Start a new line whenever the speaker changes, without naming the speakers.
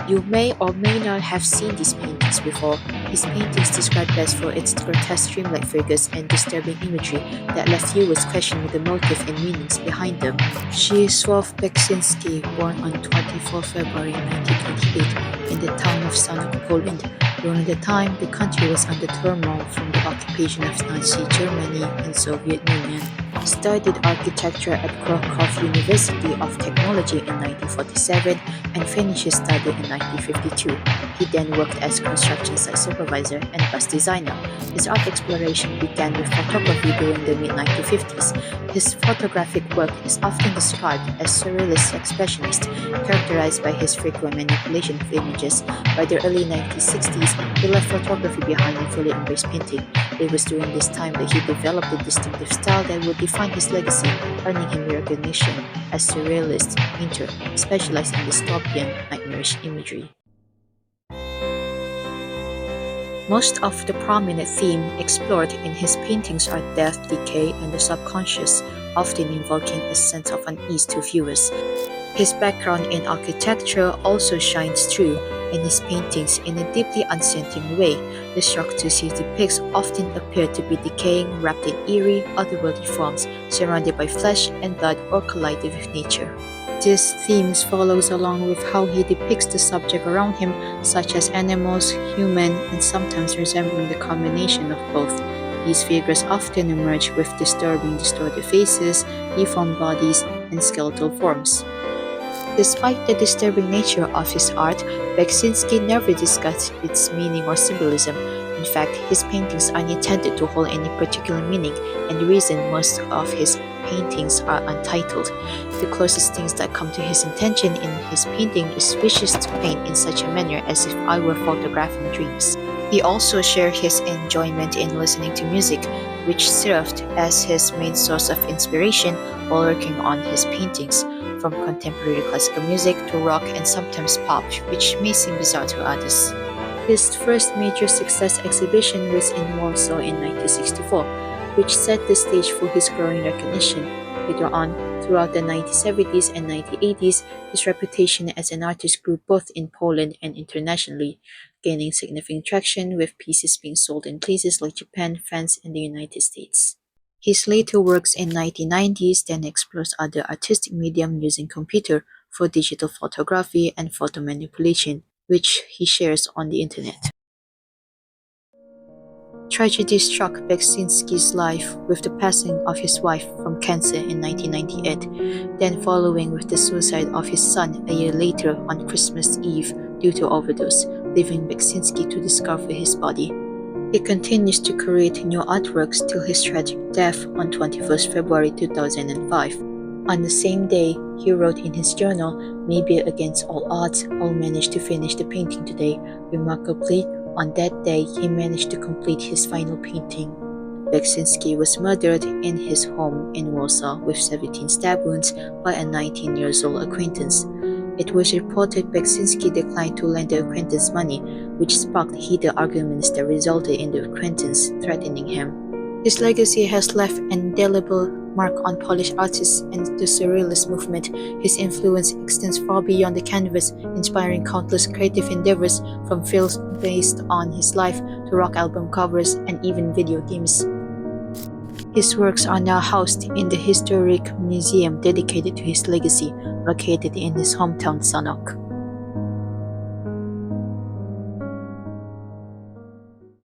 You may or may not have seen these paintings before. His paintings describe best for its grotesque dreamlike figures and disturbing imagery that left viewers questioning the motive and meanings behind them. Zdzisław Beksinski, born on 24 February 1928 in the town of Sanok, Poland. During the time, the country was under turmoil from the occupation of Nazi Germany and Soviet Union. He studied architecture at Krakow University of Technology in 1947 and finished his study in 1952. He then worked as construction site supervisor and bus designer. His art exploration began with photography during the mid-1950s. His photographic work is often described as surrealist expressionist, characterized by his frequent manipulation of images. By the early 1960s, he left photography behind and fully embraced painting. It was during this time that he developed a distinctive style that would define his legacy, earning him recognition as surrealist painter, specialized in dystopian, nightmarish imagery. Most of the prominent themes explored in his paintings are death, decay, and the subconscious, often invoking a sense of unease to viewers. His background in architecture also shines through in his paintings in a deeply unsettling way. The structures he depicts often appear to be decaying, wrapped in eerie, otherworldly forms, surrounded by flesh and blood or collided with nature. These themes follows along with how he depicts the subject around him, such as animals, human, and sometimes resembling the combination of both. These figures often emerge with disturbing distorted faces, deformed bodies, and skeletal forms. Despite the disturbing nature of his art, Beksinski never discussed its meaning or symbolism. In fact, his paintings are intended to hold any particular meaning, and the reason most of his paintings are untitled. The closest things that come to his intention in his painting is wishes to paint in such a manner as if I were photographing dreams. He also shared his enjoyment in listening to music, which served as his main source of inspiration while working on his paintings, from contemporary classical music to rock and sometimes pop, which may seem bizarre to others. His first major success exhibition was in Warsaw in 1964, which set the stage for his growing recognition. Later on, throughout the 1970s and 1980s, his reputation as an artist grew both in Poland and internationally, gaining significant traction with pieces being sold in places like Japan, France, and the United States. His later works in 1990s then explores other artistic medium using computer for digital photography and photo manipulation, which he shares on the internet. Tragedy struck Beksinski's life with the passing of his wife from cancer in 1998, then following with the suicide of his son a year later on Christmas Eve due to overdose, leaving Beksinski to discover his body. He continues to create new artworks till his tragic death on 21st February 2005. On the same day, he wrote in his journal, "Maybe against all odds, I'll manage to finish the painting today." Remarkably, on that day, he managed to complete his final painting. Beksinski was murdered in his home in Warsaw with 17 stab wounds by a 19-year-old acquaintance. It was reported Beksinski declined to lend the acquaintance money, which sparked heated arguments that resulted in the acquaintance threatening him. His legacy has left an indelible mark on Polish artists and the Surrealist movement. His influence extends far beyond the canvas, inspiring countless creative endeavors from films based on his life to rock album covers and even video games. His works are now housed in the historic museum dedicated to his legacy, located in his hometown Sanok.